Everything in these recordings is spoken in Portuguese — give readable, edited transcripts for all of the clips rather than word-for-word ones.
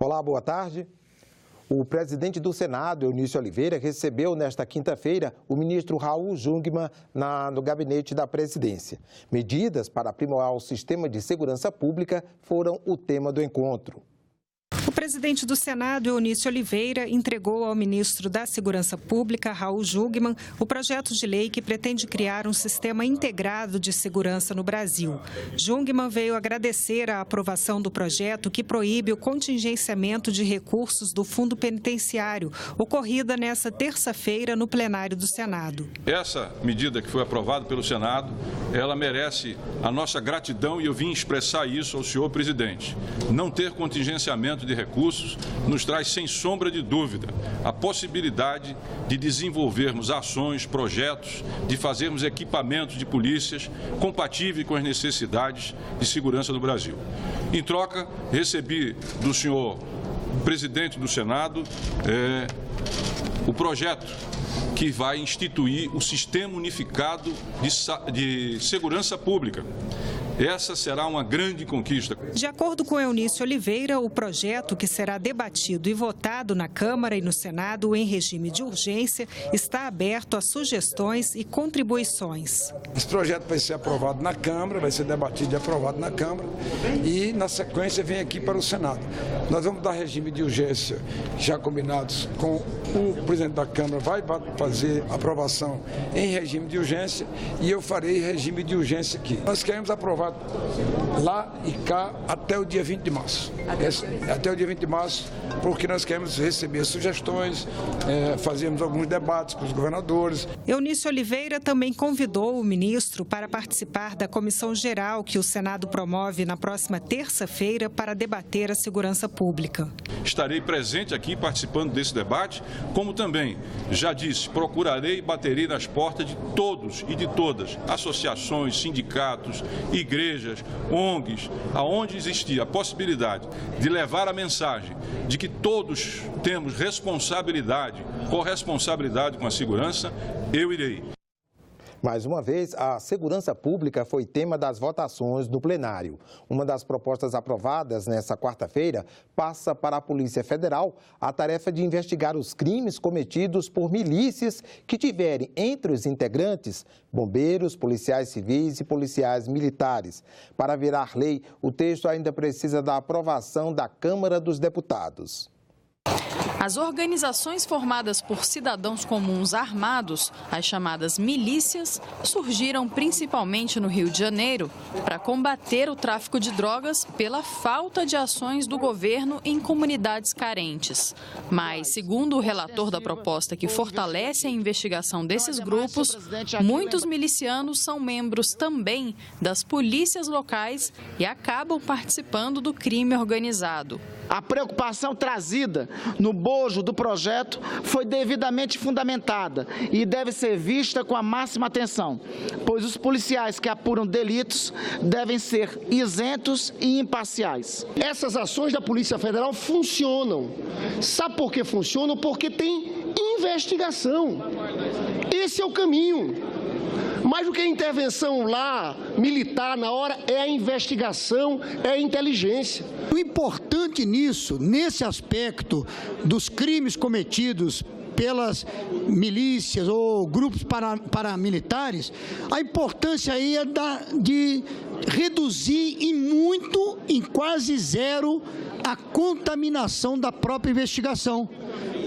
Olá, boa tarde. O presidente do Senado, Eunício Oliveira, recebeu nesta quinta-feira o ministro Raul Jungmann no gabinete da presidência. Medidas para aprimorar o sistema de segurança pública foram o tema do encontro. O presidente do Senado, Eunício Oliveira, entregou ao ministro da Segurança Pública, Raul Jungmann, o projeto de lei que pretende criar um sistema integrado de segurança no Brasil. Jungmann veio agradecer a aprovação do projeto que proíbe o contingenciamento de recursos do Fundo Penitenciário, ocorrida nesta terça-feira no plenário do Senado. Essa medida que foi aprovada pelo Senado, ela merece a nossa gratidão e eu vim expressar isso ao senhor presidente. Não ter contingenciamento de recursos nos traz, sem sombra de dúvida, a possibilidade de desenvolvermos ações, projetos, de fazermos equipamentos de polícias compatíveis com as necessidades de segurança do Brasil. Em troca, recebi do senhor presidente do Senado o projeto que vai instituir o Sistema Unificado de Segurança Pública. Essa será uma grande conquista. De acordo com Eunício Oliveira, o projeto, que será debatido e votado na Câmara e no Senado em regime de urgência, está aberto a sugestões e contribuições. Esse projeto vai ser aprovado na Câmara, vai ser debatido e aprovado na Câmara e, na sequência, vem aqui para o Senado. Nós vamos dar regime de urgência, já combinados com o presidente da Câmara, vai fazer aprovação em regime de urgência e eu farei regime de urgência aqui. Nós queremos aprovar lá e cá até o dia 20 de março. Até o dia 20 de março, porque nós queremos receber sugestões, fazermos alguns debates com os governadores. Eunício Oliveira também convidou o ministro para participar da comissão geral que o Senado promove na próxima terça-feira para debater a segurança pública. Estarei presente aqui participando desse debate, como também, já disse, procurarei e baterei nas portas de todos e de todas, associações, sindicatos, igrejas, ONGs, aonde existir a possibilidade de levar a mensagem de que todos temos responsabilidade, corresponsabilidade com a segurança, eu irei. Mais uma vez, a segurança pública foi tema das votações do plenário. Uma das propostas aprovadas nesta quarta-feira passa para a Polícia Federal a tarefa de investigar os crimes cometidos por milícias que tiverem entre os integrantes bombeiros, policiais civis e policiais militares. Para virar lei, o texto ainda precisa da aprovação da Câmara dos Deputados. As organizações formadas por cidadãos comuns armados, as chamadas milícias, surgiram principalmente no Rio de Janeiro para combater o tráfico de drogas pela falta de ações do governo em comunidades carentes. Mas, segundo o relator da proposta que fortalece a investigação desses grupos, muitos milicianos são membros também das polícias locais e acabam participando do crime organizado. A preocupação trazida no bojo do projeto foi devidamente fundamentada e deve ser vista com a máxima atenção, pois os policiais que apuram delitos devem ser isentos e imparciais. Essas ações da Polícia Federal funcionam. Sabe por que funcionam? Porque tem investigação. Esse é o caminho. Mais do que a intervenção lá, militar, na hora, é a investigação, é a inteligência. O importante nisso, nesse aspecto dos crimes cometidos pelas milícias ou grupos paramilitares, a importância aí é de reduzir em quase zero, a contaminação da própria investigação.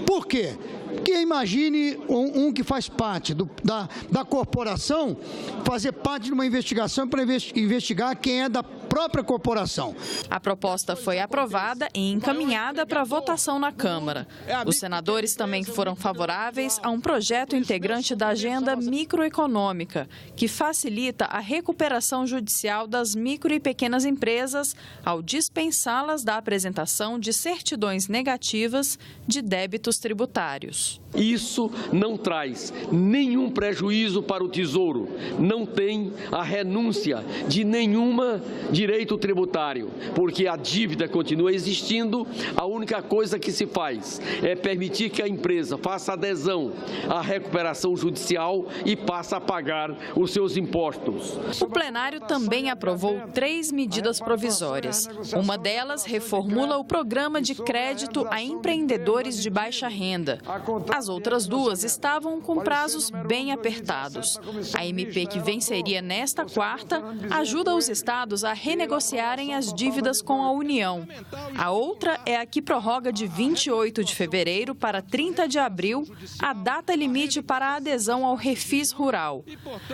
Por quê? Porque imagine um que faz parte da corporação fazer parte de uma investigação para investigar quem é da própria corporação. A proposta foi aprovada e encaminhada para votação na Câmara. Os senadores também foram favoráveis a um projeto integrante da agenda microeconômica, que facilita a recuperação judicial das micro e pequenas empresas ao dispensá-las da apresentação de certidões negativas de débitos tributários. deputados. Isso não traz nenhum prejuízo para o Tesouro, não tem a renúncia de nenhuma direito tributário, porque a dívida continua existindo, a única coisa que se faz é permitir que a empresa faça adesão à recuperação judicial e passe a pagar os seus impostos. O plenário também aprovou 3 medidas provisórias. Uma delas reformula o programa de crédito a empreendedores de baixa renda. As outras 2 estavam com prazos bem apertados. A MP que venceria nesta quarta ajuda os estados a renegociarem as dívidas com a União. A outra é a que prorroga de 28 de fevereiro para 30 de abril a data limite para a adesão ao Refis Rural.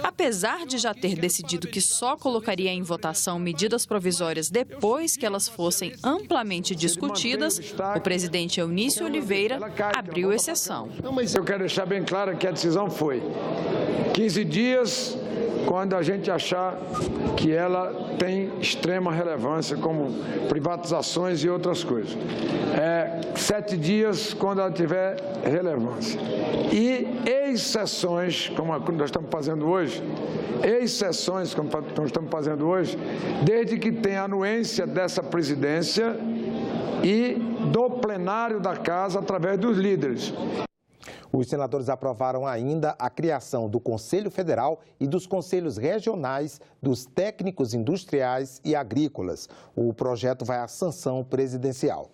Apesar de já ter decidido que só colocaria em votação medidas provisórias depois que elas fossem amplamente discutidas, o presidente Eunício Oliveira abriu exceção. Eu quero deixar bem claro que a decisão foi 15 dias quando a gente achar que ela tem extrema relevância, como privatizações e outras coisas. 7 dias quando ela tiver relevância. E exceções, como nós estamos fazendo hoje, desde que tenha anuência dessa presidência e do plenário da Casa através dos líderes. Os senadores aprovaram ainda a criação do Conselho Federal e dos Conselhos Regionais dos Técnicos Industriais e Agrícolas. O projeto vai à sanção presidencial.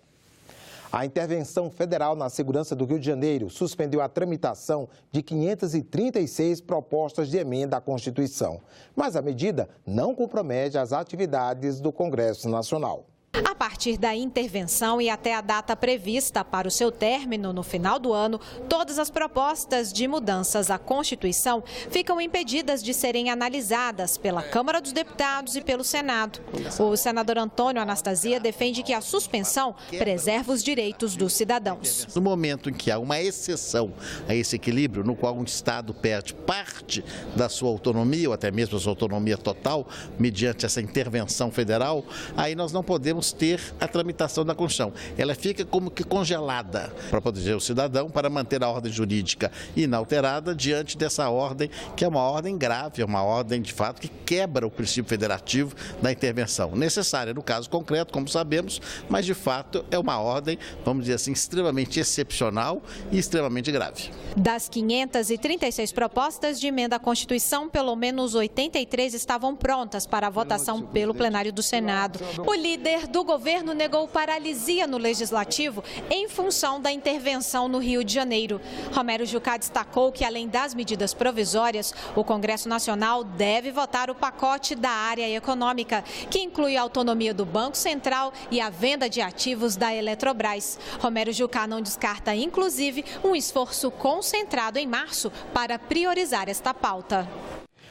A intervenção federal na segurança do Rio de Janeiro suspendeu a tramitação de 536 propostas de emenda à Constituição. Mas a medida não compromete as atividades do Congresso Nacional. A partir da intervenção e até a data prevista para o seu término no final do ano, todas as propostas de mudanças à Constituição ficam impedidas de serem analisadas pela Câmara dos Deputados e pelo Senado. O senador Antônio Anastasia defende que a suspensão preserva os direitos dos cidadãos. No momento em que há uma exceção a esse equilíbrio, no qual um Estado perde parte da sua autonomia, ou até mesmo a sua autonomia total, mediante essa intervenção federal, aí nós não podemos ter a tramitação da Constituição. Ela fica como que congelada para proteger o cidadão, para manter a ordem jurídica inalterada diante dessa ordem, que é uma ordem grave, é uma ordem de fato que quebra o princípio federativo da intervenção. Necessária no caso concreto, como sabemos, mas de fato é uma ordem, vamos dizer assim, extremamente excepcional e extremamente grave. Das 536 propostas de emenda à Constituição, pelo menos 83 estavam prontas para a votação pelo plenário do Senado. O líder do governo negou paralisia no Legislativo em função da intervenção no Rio de Janeiro. Romero Jucá destacou que, além das medidas provisórias, o Congresso Nacional deve votar o pacote da área econômica, que inclui a autonomia do Banco Central e a venda de ativos da Eletrobras. Romero Jucá não descarta, inclusive, um esforço concentrado em março para priorizar esta pauta.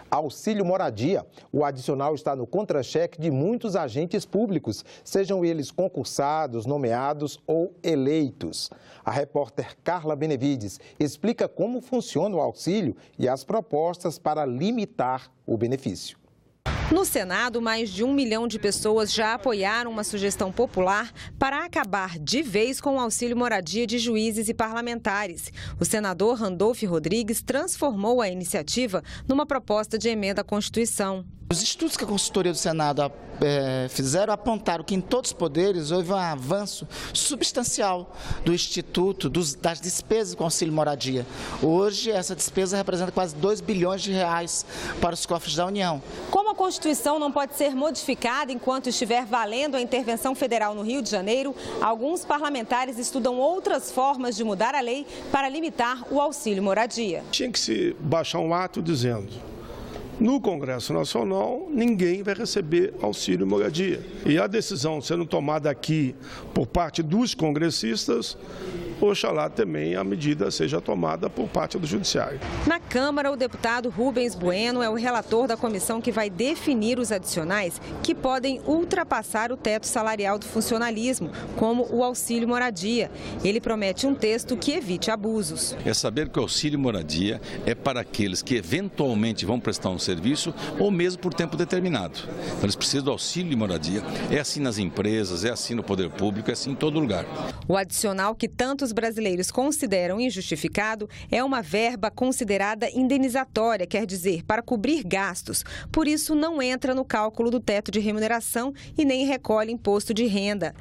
Auxílio Moradia. O adicional está no contra-cheque de muitos agentes públicos, sejam eles concursados, nomeados ou eleitos. A repórter Carla Benevides explica como funciona o auxílio e as propostas para limitar o benefício. No Senado, mais de 1 milhão de pessoas já apoiaram uma sugestão popular para acabar de vez com o auxílio moradia de juízes e parlamentares. O senador Randolfo Rodrigues transformou a iniciativa numa proposta de emenda à Constituição. Os estudos que a consultoria do Senado fizeram apontaram que em todos os poderes houve um avanço substancial do Instituto, das despesas com auxílio moradia. Hoje, essa despesa representa quase 2 bilhões de reais para os cofres da União. Como a Constituição não pode ser modificada enquanto estiver valendo a intervenção federal no Rio de Janeiro, alguns parlamentares estudam outras formas de mudar a lei para limitar o auxílio moradia. Tinha que se baixar um ato dizendo: no Congresso Nacional, ninguém vai receber auxílio moradia. E a decisão sendo tomada aqui por parte dos congressistas, oxalá também a medida seja tomada por parte do Judiciário. Na Câmara, o deputado Rubens Bueno é o relator da comissão que vai definir os adicionais que podem ultrapassar o teto salarial do funcionalismo, como o auxílio moradia. Ele promete um texto que evite abusos. É saber que o auxílio moradia é para aqueles que eventualmente vão prestar um serviço ou mesmo por tempo determinado. Então, eles precisam do auxílio de moradia. É assim nas empresas, é assim no poder público, é assim em todo lugar. O adicional que tanto muitos brasileiros consideram injustificado é uma verba considerada indenizatória, quer dizer, para cobrir gastos. Por isso, não entra no cálculo do teto de remuneração e nem recolhe imposto de renda.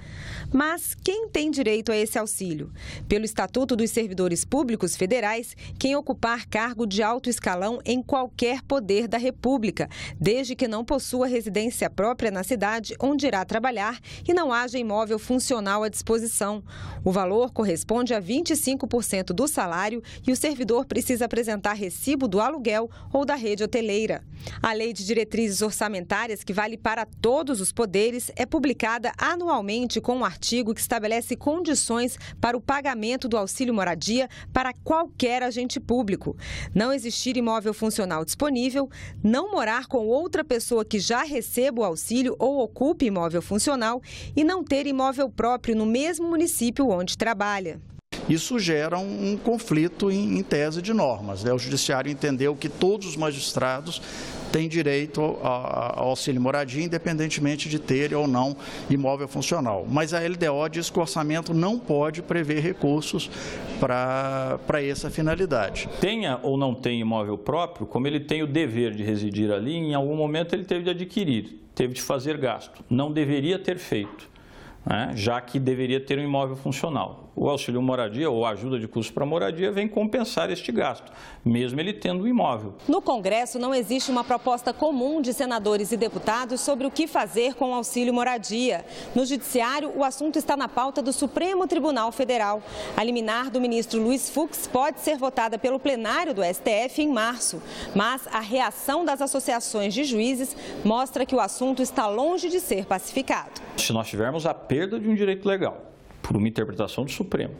Mas quem tem direito a esse auxílio? Pelo Estatuto dos Servidores Públicos Federais, quem ocupar cargo de alto escalão em qualquer poder da República, desde que não possua residência própria na cidade onde irá trabalhar e não haja imóvel funcional à disposição. O valor corresponde a 25% do salário e o servidor precisa apresentar recibo do aluguel ou da rede hoteleira. A Lei de Diretrizes Orçamentárias, que vale para todos os poderes, é publicada anualmente com um artigo que estabelece condições para o pagamento do auxílio moradia para qualquer agente público. Não existir imóvel funcional disponível, não morar com outra pessoa que já receba o auxílio ou ocupe imóvel funcional e não ter imóvel próprio no mesmo município onde trabalha. Isso gera um conflito em tese de normas. O Judiciário entendeu que todos os magistrados têm direito ao auxílio moradia, independentemente de ter ou não imóvel funcional. Mas a LDO diz que o orçamento não pode prever recursos para essa finalidade. Tenha ou não tenha imóvel próprio, como ele tem o dever de residir ali, em algum momento ele teve de adquirir, teve de fazer gasto. Não deveria ter feito, né? Já que deveria ter um imóvel funcional. O auxílio moradia ou a ajuda de custo para moradia vem compensar este gasto, mesmo ele tendo um imóvel. No Congresso não existe uma proposta comum de senadores e deputados sobre o que fazer com o auxílio moradia. No Judiciário, o assunto está na pauta do Supremo Tribunal Federal. A liminar do ministro Luiz Fux pode ser votada pelo plenário do STF em março, mas a reação das associações de juízes mostra que o assunto está longe de ser pacificado. Se nós tivermos a perda de um direito legal por uma interpretação do Supremo,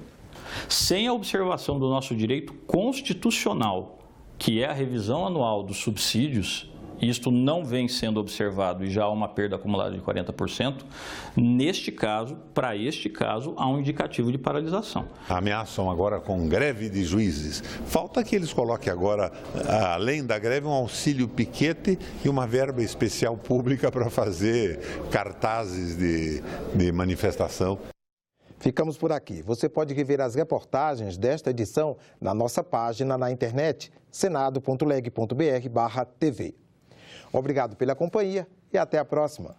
sem a observação do nosso direito constitucional, que é a revisão anual dos subsídios, isto não vem sendo observado e já há uma perda acumulada de 40%, neste caso, para este caso, há um indicativo de paralisação. Ameaçam agora com greve de juízes. Falta que eles coloquem agora, além da greve, um auxílio piquete e uma verba especial pública para fazer cartazes de manifestação. Ficamos por aqui. Você pode rever as reportagens desta edição na nossa página na internet, senado.leg.br/tv. Obrigado pela companhia e até a próxima.